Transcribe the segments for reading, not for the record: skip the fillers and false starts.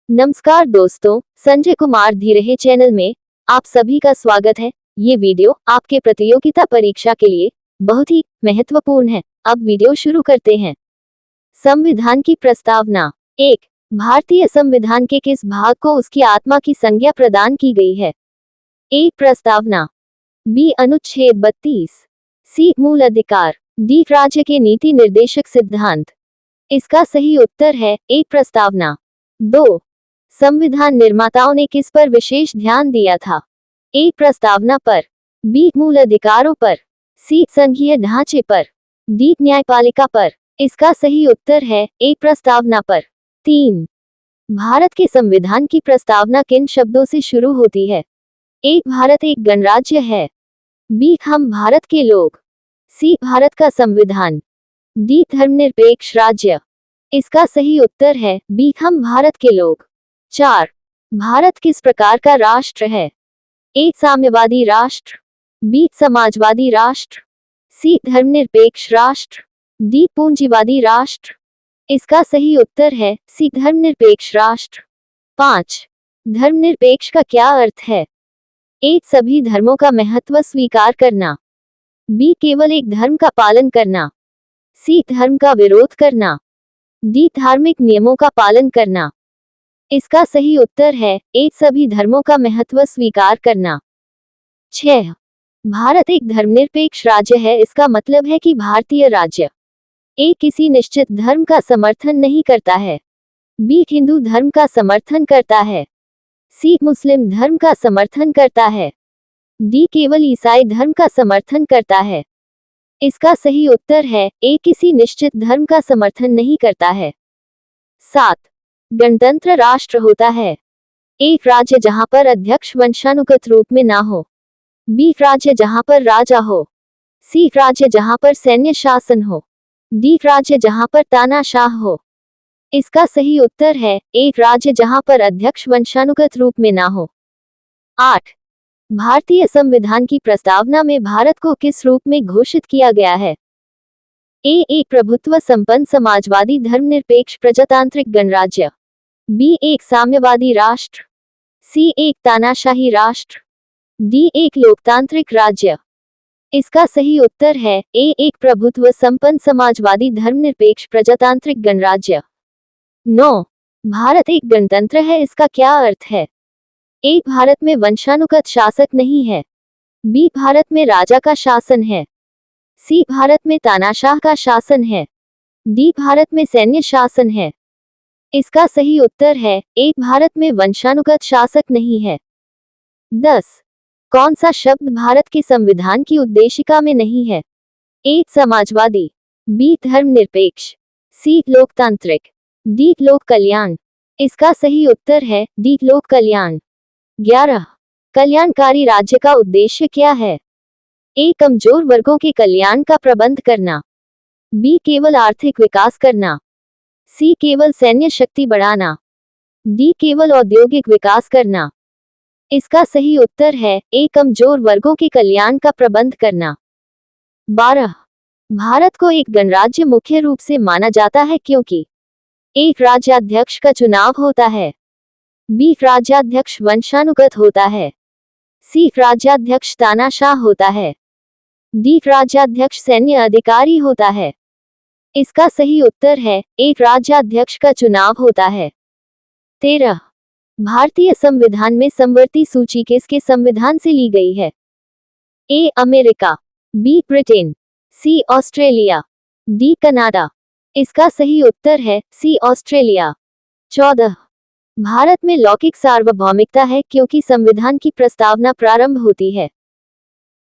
नमस्कार दोस्तों, संजय कुमार धीरेहे चैनल में आप सभी का स्वागत है। ये वीडियो आपके प्रतियोगिता परीक्षा के लिए बहुत ही महत्वपूर्ण है। अब वीडियो शुरू करते हैं। संविधान की प्रस्तावना। 1. भारतीय संविधान के किस भाग को उसकी आत्मा की संज्ञा प्रदान की गई है? ए. प्रस्तावना। बी. अनुच्छेद 32। सी. मूल अधिकार। डी. राज्य के नीति निर्देशक सिद्धांत। इसका सही उत्तर है ए. प्रस्तावना। 2. संविधान निर्माताओं ने किस पर विशेष ध्यान दिया था? ए. प्रस्तावना पर। बी. मूल अधिकारों पर। सी. संघीय ढांचे पर। डी. न्यायपालिका पर। इसका सही उत्तर है ए. प्रस्तावना पर। 3. भारत के संविधान की प्रस्तावना किन शब्दों से शुरू होती है? ए. भारत एक गणराज्य है। बी. हम भारत के लोग। सी. भारत का संविधान। डी. धर्मनिरपेक्ष राज्य। इसका सही उत्तर है बी. हम भारत के लोग। 4. भारत किस प्रकार का राष्ट्र है? ए. साम्यवादी राष्ट्र। बी. समाजवादी राष्ट्र। सी. धर्मनिरपेक्ष राष्ट्र। डी. पूंजीवादी राष्ट्र। इसका सही उत्तर है सी. धर्मनिरपेक्ष राष्ट्र। 5. धर्मनिरपेक्ष का क्या अर्थ है? ए. सभी धर्मों का महत्व स्वीकार करना। बी. केवल एक धर्म का पालन करना। सी. धर्म का विरोध करना। डी. धार्मिक नियमों का पालन करना। इसका सही उत्तर है ए. सभी धर्मों का महत्व स्वीकार करना। 6. भारत एक धर्मनिरपेक्ष राज्य है, इसका मतलब है कि भारतीय राज्य ए. किसी निश्चित धर्म का समर्थन नहीं करता है। बी. हिंदू धर्म का समर्थन करता है। सी. मुस्लिम धर्म का समर्थन करता है। डी. केवल ईसाई धर्म का समर्थन करता है। इसका सही उत्तर है ए. किसी निश्चित धर्म का समर्थन नहीं करता है। 7. गणतंत्र राष्ट्र होता है। एक राज्य जहां पर अध्यक्ष वंशानुगत रूप में ना हो। बी. राज्य जहां पर राजा हो। सी. राज्य जहां पर सैन्य शासन हो। डी. राज्य जहां पर तानाशाह हो। इसका सही उत्तर है ए. राज्य जहां पर अध्यक्ष वंशानुगत रूप में ना हो। 8. भारतीय संविधान की प्रस्तावना में भारत को किस रूप में घोषित किया गया है? ए. एक प्रभुत्व संपन्न समाजवादी धर्मनिरपेक्ष प्रजातांत्रिक गणराज्य। बी. एक साम्यवादी राष्ट्र। सी. एक तानाशाही राष्ट्र। डी. एक लोकतांत्रिक राज्य। इसका सही उत्तर है ए. एक प्रभुत्व संपन्न समाजवादी धर्मनिरपेक्ष प्रजातांत्रिक गणराज्य। 9. भारत एक गणतंत्र है, इसका क्या अर्थ है? ए. भारत में वंशानुगत शासक नहीं है। बी. भारत में राजा का शासन है। सी. भारत में तानाशाह का शासन है। डी. भारत में सैन्य शासन है। इसका सही उत्तर है ए. भारत में वंशानुगत शासक नहीं है। 10. कौन सा शब्द भारत के संविधान की उद्देशिका में नहीं है? ए. समाजवादी। बी. धर्मनिरपेक्ष। सी. लोकतांत्रिक। डी. लोक कल्याण। इसका सही उत्तर है डी. लोक कल्याण। 11. कल्याणकारी राज्य का उद्देश्य क्या है? ए. कमजोर वर्गों के कल्याण का प्रबंध करना। बी. केवल आर्थिक विकास करना। सी. केवल सैन्य शक्ति बढ़ाना। डी. केवल औद्योगिक विकास करना। इसका सही उत्तर है ए. कमजोर वर्गों के कल्याण का प्रबंध करना। 12. भारत को एक गणराज्य मुख्य रूप से माना जाता है क्योंकि एक राज्याध्यक्ष का चुनाव होता है। बी. राज्याध्यक्ष वंशानुगत होता है। सी. राज्याध्यक्ष तानाशाह होता है। डी. राज्याध्यक्ष सैन्य अधिकारी होता है। इसका सही उत्तर है ए. राज्याध्यक्ष का चुनाव होता है। 13. भारतीय संविधान में समवर्ती सूची किसके संविधान से ली गई है? ए. अमेरिका। बी. ब्रिटेन। सी. ऑस्ट्रेलिया। डी. कनाडा। इसका सही उत्तर है सी. ऑस्ट्रेलिया। 14. भारत में लौकिक सार्वभौमिकता है क्योंकि संविधान की प्रस्तावना प्रारंभ होती है।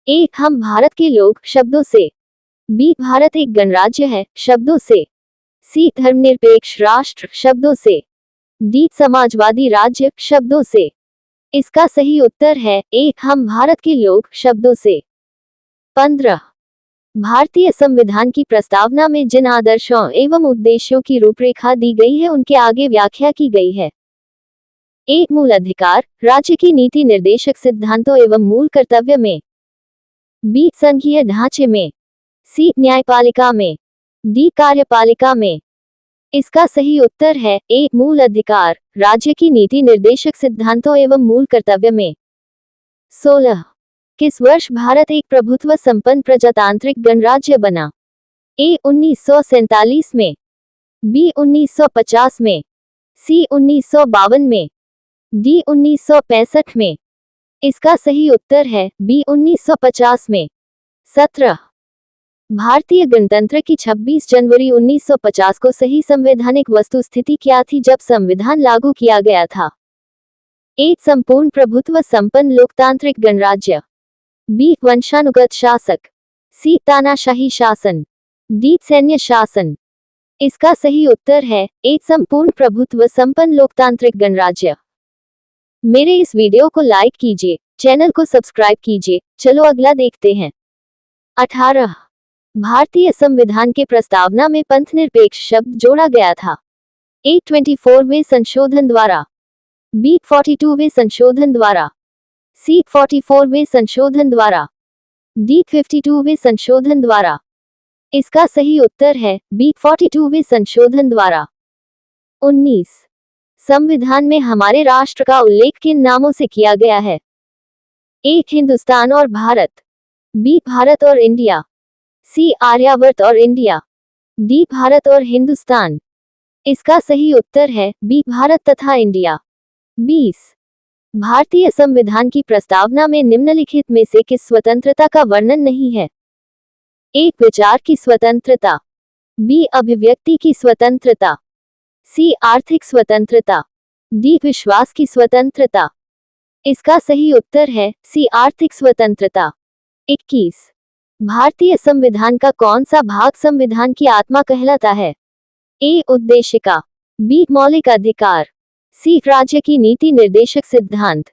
ए. हम भारत के लोग शब्दों से। बी. भारत एक गणराज्य है शब्दों से। सी. धर्मनिरपेक्ष राष्ट्र शब्दों से। डी. समाजवादी राज्य शब्दों से। इसका सही उत्तर है ए. हम भारत के लोग शब्दों से। 15. भारतीय संविधान की प्रस्तावना में जिन आदर्शों एवं उद्देश्यों की रूपरेखा दी गई है उनके आगे व्याख्या की गई है। ए. मूल अधिकार, राज्य की नीति निर्देशक सिद्धांतों एवं मूल कर्तव्य में। बी. संघीय ढांचे में। सी. न्यायपालिका में। डी. कार्यपालिका में। इसका सही उत्तर है ए मूल अधिकार, राज्य की नीति निर्देशक सिद्धांतों एवं मूल कर्तव्य में। 16 किस वर्ष भारत एक प्रभुत्व संपन्न प्रजातांत्रिक गणराज्य बना? ए 1947 में, बी 1950 में, सी 1952 में, डी 1965 में। इसका सही उत्तर है बी 1950 में। 17 भारतीय गणतंत्र की 26 जनवरी 1950 को सही संवैधानिक वस्तुस्थिति क्या थी जब संविधान लागू किया गया था? ए संपूर्ण प्रभुत्व संपन्न लोकतांत्रिक गणराज्य, बी वंशानुगत शासक, सी तानाशाही शासन, डी सैन्य शासन। इसका सही उत्तर है ए संपूर्ण प्रभुत्व संपन्न लोकतांत्रिक गणराज्य। मेरे इस वीडियो को लाइक कीजिए, चैनल को सब्सक्राइब कीजिए। चलो अगला देखते हैं। 18 भारतीय संविधान के प्रस्तावना में पंथनिरपेक्ष शब्द जोड़ा गया था? ए 24वें संशोधन द्वारा, बी 42वें संशोधन द्वारा, सी 44वें संशोधन द्वारा, डी 52वें संशोधन द्वारा। इसका सही उत्तर है बी 42वें संशोधन द्वारा। 19 संविधान में हमारे राष्ट्र का उल्लेख किन नामों से किया गया है? ए हिंदुस्तान और भारत, बी भारत और इंडिया, सी आर्यावर्त और इंडिया, डी भारत और हिंदुस्तान। इसका सही उत्तर है बी भारत तथा इंडिया। 20 भारतीय संविधान की प्रस्तावना में निम्नलिखित में से किस स्वतंत्रता का वर्णन नहीं है? ए विचार की स्वतंत्रता, बी अभिव्यक्ति की स्वतंत्रता, सी आर्थिक स्वतंत्रता, डी विश्वास की स्वतंत्रता। इसका सही उत्तर है सी आर्थिक स्वतंत्रता। 21 भारतीय संविधान का कौन सा भाग संविधान की आत्मा कहलाता है? ए उद्देशिका, बी मौलिक अधिकार, सी राज्य की नीति निर्देशक सिद्धांत,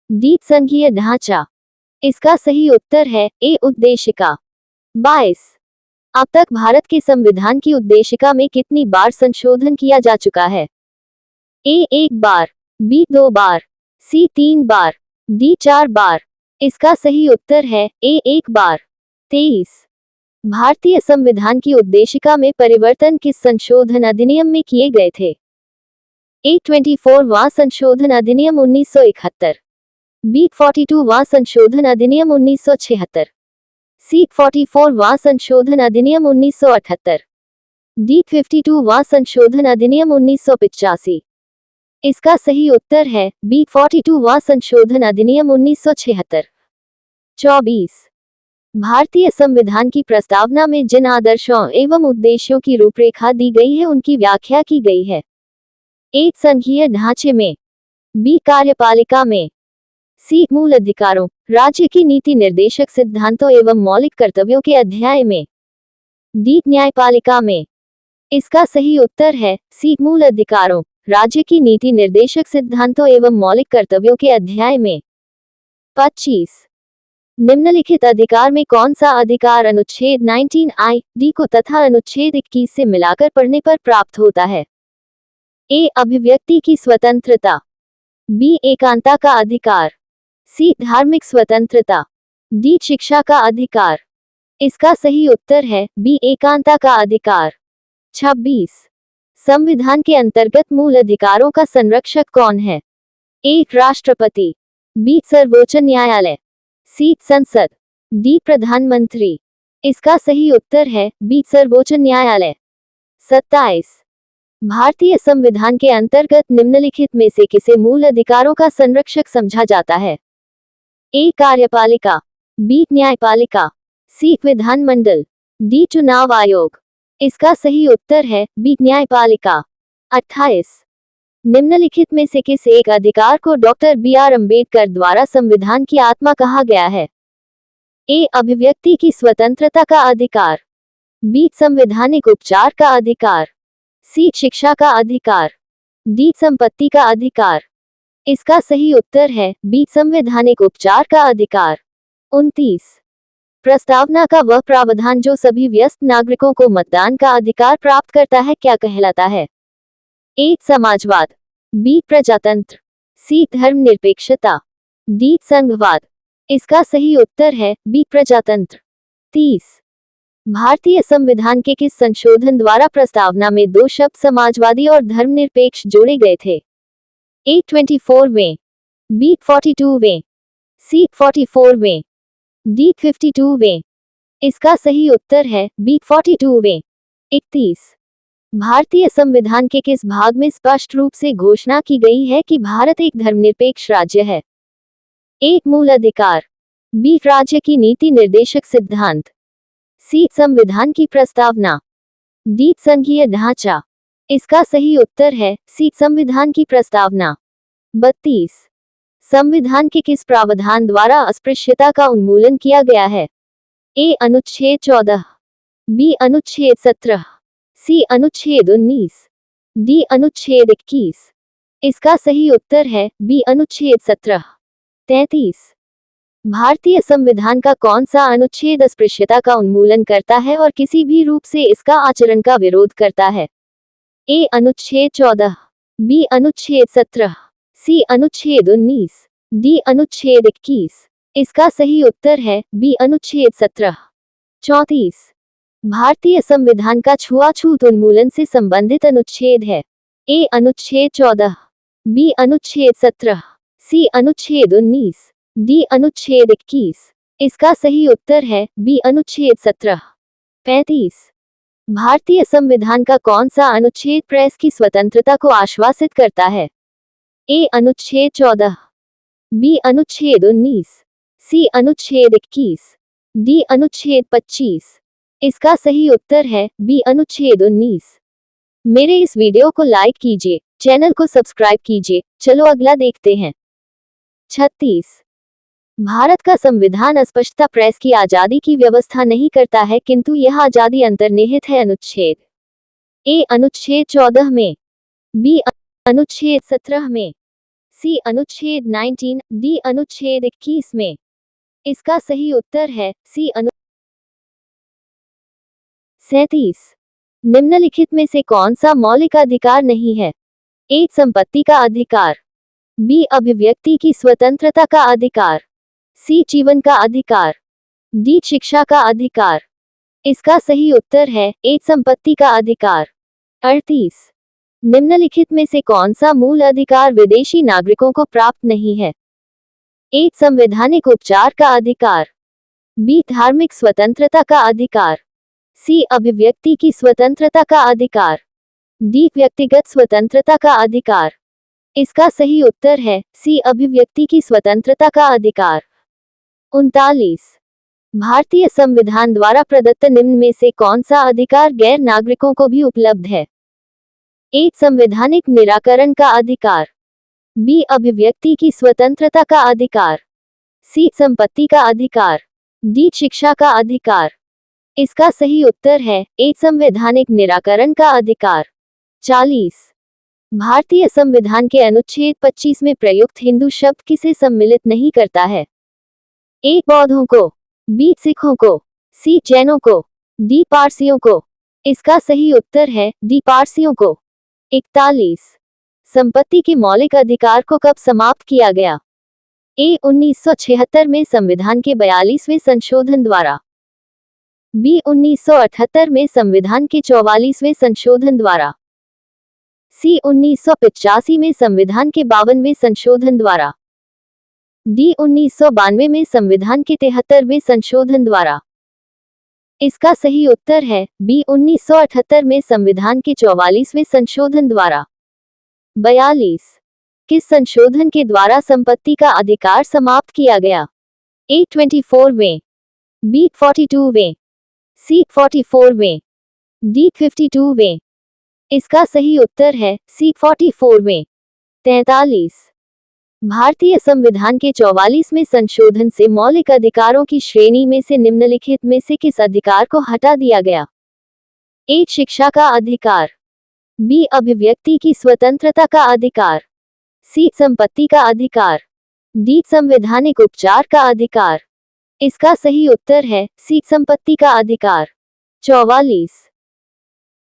डी संघीय ढांचा। इसका सही उत्तर है ए उद्देशिका। 22 अब तक भारत के संविधान की उद्देशिका में कितनी बार संशोधन किया जा चुका है? ए 1 बार, बी 2 बार, सी 3 बार, डी 4 बार। इसका सही उत्तर है ए 1 बार। 23 भारतीय संविधान की उद्देशिका में परिवर्तन किस संशोधन अधिनियम में किए गए थे? ए 24वां संशोधन अधिनियम 1971, बी 42वां संशोधन अधिनियम 1976, सी 44वां संशोधन अधिनियम 1978, डी 52वां संशोधन अधिनियम 1985। इसका सही उत्तर है बी 42वां संशोधन अधिनियम 1976। 24 भारतीय संविधान की प्रस्तावना में जिन आदर्शों एवं उद्देश्यों की रूपरेखा दी गई है उनकी व्याख्या की गई है? ए संघीय ढांचे में, बी कार्यपालिका में, सी मूल अधिकारों, राज्य की नीति निर्देशक सिद्धांतों एवं मौलिक कर्तव्यों के अध्याय में, डी न्यायपालिका में। इसका सही उत्तर है सी मूल अधिकारों, राज्य की नीति निर्देशक सिद्धांतों एवं मौलिक कर्तव्यों के अध्याय में। 25 निम्नलिखित अधिकार में कौन सा अधिकार अनुच्छेद 19I डी को तथा अनुच्छेद 21 से मिलाकर पढ़ने पर प्राप्त होता है? ए अभिव्यक्ति की स्वतंत्रता, बी एकांता का अधिकार, सी धार्मिक स्वतंत्रता, डी शिक्षा का अधिकार। इसका सही उत्तर है बी एकांता का अधिकार। 26 संविधान के अंतर्गत मूल अधिकारों का संरक्षक कौन है? ए राष्ट्रपति, बी सर्वोच्च न्यायालय, सी संसद, डी प्रधानमंत्री। इसका सही उत्तर है बी सर्वोच्च न्यायालय। 27 भारतीय संविधान के अंतर्गत निम्नलिखित में से किसे मूल अधिकारों का संरक्षक समझा जाता है? ए कार्यपालिका, बी न्यायपालिका, सी विधानमंडल, डी चुनाव आयोग। इसका सही उत्तर है बी न्यायपालिका। 28 निम्नलिखित में से किस एक अधिकार को डॉक्टर बी.आर. अम्बेडकर द्वारा संविधान की आत्मा कहा गया है? ए अभिव्यक्ति की स्वतंत्रता का अधिकार, बी संवैधानिक उपचार का अधिकार, सी शिक्षा का अधिकार, डी संपत्ति का अधिकार। इसका सही उत्तर है बी संवैधानिक उपचार का अधिकार। 29 प्रस्तावना का वह प्रावधान जो सभी वयस्क नागरिकों को मतदान का अधिकार प्राप्त करता है क्या कहलाता है? ए समाजवाद, बी प्रजातंत्र, सी धर्मनिरपेक्षता, डी संघवाद। इसका सही उत्तर है बी प्रजातंत्र। 30 भारतीय संविधान के किस संशोधन द्वारा प्रस्तावना में दो शब्द समाजवादी और धर्मनिरपेक्ष जोड़े गए थे? ए 24वें, बी 42वें, सी 44वें, डी 52वें। इसका सही उत्तर है बी 42वें। 31। भारतीय संविधान के किस भाग में स्पष्ट रूप से घोषणा की गई है कि भारत एक धर्मनिरपेक्ष राज्य है? ए मूल अधिकार, बी राज्य की नीति निर्देशक सिद्धांत, सी संविधान की प्रस्तावना, डी संघीय ढांचा। इसका सही उत्तर है सी संविधान की प्रस्तावना। 32। संविधान के किस प्रावधान द्वारा अस्पृश्यता का उन्मूलन किया गया है? ए अनुच्छेद 14, बी अनुच्छेद 17, सी अनुच्छेद 19, डी अनुच्छेद 21। इसका सही उत्तर है बी अनुच्छेद 17। 33। भारतीय संविधान का कौन सा अनुच्छेद अस्पृश्यता का उन्मूलन करता है और किसी भी रूप से इसका आचरण का विरोध करता है? ए अनुच्छेद 14, बी अनुच्छेद 17, सी अनुच्छेद 19, डी अनुच्छेद 21। इसका सही उत्तर है बी अनुच्छेद 17। 34। भारतीय संविधान का छुआछूत उन्मूलन से संबंधित अनुच्छेद है? ए अनुच्छेद 14, बी अनुच्छेद 17, सी अनुच्छेद 19, डी अनुच्छेद 21। इसका सही उत्तर है बी अनुच्छेद 17। 35। भारतीय संविधान का कौन सा अनुच्छेद प्रेस की स्वतंत्रता को आश्वासित करता है? ए अनुच्छेद 14, बी अनुच्छेद 19, सी अनुच्छेद 21, डी अनुच्छेद 25। इसका सही उत्तर है बी अनुच्छेद 19। मेरे इस वीडियो को लाइक कीजिए, चैनल को सब्सक्राइब कीजिए। चलो अगला देखते हैं। 36। भारत का संविधान अस्पष्टता प्रेस की आजादी की व्यवस्था नहीं करता है, किंतु यह आजादी अंतर्निहित है अनुच्छेद ए अनुच्छेद 14 में, बी अनुच्छेद 17 में, सी अनुच्छेद 19, डी अनुच्छेद 21 में। इसका सही उत्तर है सी 37। निम्नलिखित में से कौन सा मौलिक अधिकार नहीं है? ए संपत्ति का अधिकार, बी अभिव्यक्ति की स्वतंत्रता का अधिकार, सी जीवन का अधिकार, डी शिक्षा का अधिकार। इसका सही उत्तर है ए संपत्ति का अधिकार। 38। निम्नलिखित में से कौन सा मूल अधिकार विदेशी नागरिकों को प्राप्त नहीं है? ए संवैधानिक उपचार का अधिकार, बी धार्मिक स्वतंत्रता का अधिकार, सी अभिव्यक्ति की स्वतंत्रता का अधिकार, डी व्यक्तिगत स्वतंत्रता का अधिकार। इसका सही उत्तर है सी अभिव्यक्ति की स्वतंत्रता का अधिकार। 39। भारतीय संविधान द्वारा प्रदत्त निम्न में से कौन सा अधिकार गैर नागरिकों को भी उपलब्ध है? ए संवैधानिक निराकरण का अधिकार, बी अभिव्यक्ति की स्वतंत्रता का अधिकार, सी संपत्ति का अधिकार, डी शिक्षा का अधिकार। इसका सही उत्तर है ए संवैधानिक निराकरण का अधिकार। 40। भारतीय संविधान के अनुच्छेद 25 में प्रयुक्त हिंदू शब्द किसे सम्मिलित नहीं करता है? ए बौद्धों को, बी सिखों को, सी जैनों को, डी पारसियों को। इसका सही उत्तर है डी पारसियों को। 41। संपत्ति के मौलिक अधिकार को कब समाप्त किया गया? ए 1976 में संविधान के 42वें संशोधन द्वारा, बी 1978 में संविधान के 44वें संशोधन द्वारा, सी 1985 में संविधान के 52वें संशोधन द्वारा, डी 1992 में संविधान के 73वें संशोधन द्वारा। इसका सही उत्तर है बी 1978 में संविधान के 44वें संशोधन द्वारा। 42। किस संशोधन के द्वारा संपत्ति का अधिकार समाप्त किया गया? ए 24वें, बी 42वें, सी 44वें, डी 52वें। इसका सही उत्तर है सी 44वें। 43। भारतीय संविधान के 44वें संशोधन से मौलिक अधिकारों की श्रेणी में से निम्नलिखित में से किस अधिकार को हटा दिया गया? ए शिक्षा का अधिकार, बी अभिव्यक्ति की स्वतंत्रता का अधिकार, सी संपत्ति का अधिकार, डी संवैधानिक उपचार का अधिकार। इसका सही उत्तर है सी संपत्ति का अधिकार। 44।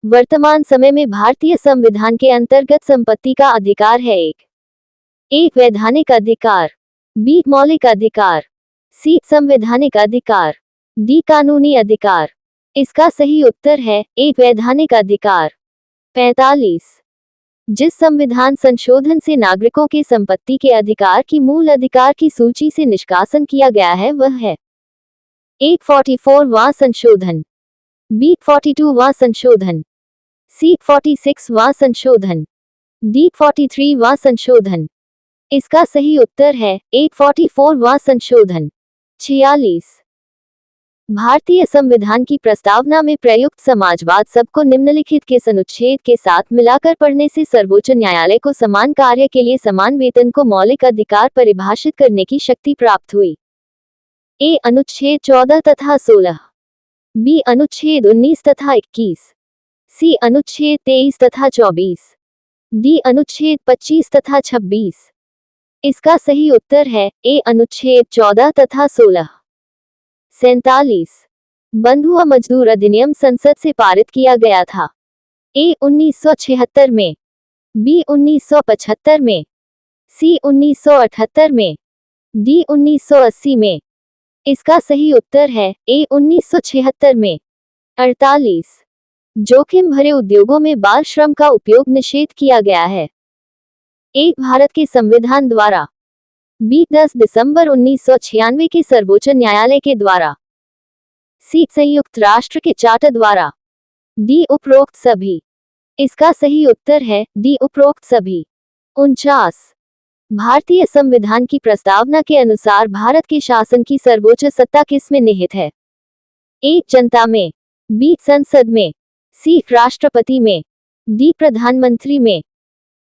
वर्तमान समय में भारतीय संविधान के अंतर्गत संपत्ति का अधिकार है एक वैधानिक अधिकार, बी मौलिक अधिकार, सी संवैधानिक अधिकार, डी कानूनी अधिकार। इसका सही उत्तर है एक वैधानिक अधिकार। 45। जिस संविधान संशोधन से नागरिकों के संपत्ति के अधिकार की मूल अधिकार की सूची से निष्कासन किया गया है वह है एक 44वां संशोधन, बी 42वां संशोधन, सी 46वां संशोधन, डी 43वां संशोधन। इसका सही उत्तर है एक 44वां संशोधन। 46। भारतीय संविधान की प्रस्तावना में प्रयुक्त समाजवाद सबको निम्नलिखित के अनुच्छेद के साथ मिलाकर पढ़ने से सर्वोच्च न्यायालय को समान कार्य के लिए समान वेतन को मौलिक अधिकार परिभाषित करने की शक्ति प्राप्त हुई। ए अनुच्छेद 14 तथा 16, बी अनुच्छेद 19 तथा 21, सी अनुच्छेद 23 तथा 24, डी अनुच्छेद 25 तथा 26। इसका सही उत्तर है ए अनुच्छेद 14 तथा 16। 47। बंधुआ मजदूर अधिनियम संसद से पारित किया गया था। ए 1976 में, बी 1975 में, सी 1978 में, डी 1980 में। इसका सही उत्तर है ए 1976 में। 48। जोखिम भरे उद्योगों में बाल श्रम का उपयोग निषेध किया गया है। एक भारत के संविधान द्वारा, बी 10 दिसंबर 1996 के सर्वोच्च न्यायालय के द्वारा, सी संयुक्त राष्ट्र के चार्टर द्वारा, डी उपरोक्त सभी। इसका सही उत्तर है डी उपरोक्त सभी। 49। भारतीय संविधान की प्रस्तावना के अनुसार भारत के शासन की सर्वोच्च सत्ता किसमें निहित है? ए जनता में, बी संसद में, सी राष्ट्रपति में, डी प्रधानमंत्री में।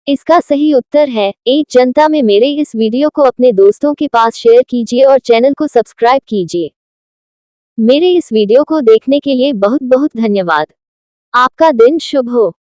इसका सही उत्तर है ए जनता में। मेरे इस वीडियो को अपने दोस्तों के पास शेयर कीजिए और चैनल को सब्सक्राइब कीजिए। मेरे इस वीडियो को देखने के लिए बहुत बहुत धन्यवाद। आपका दिन शुभ हो।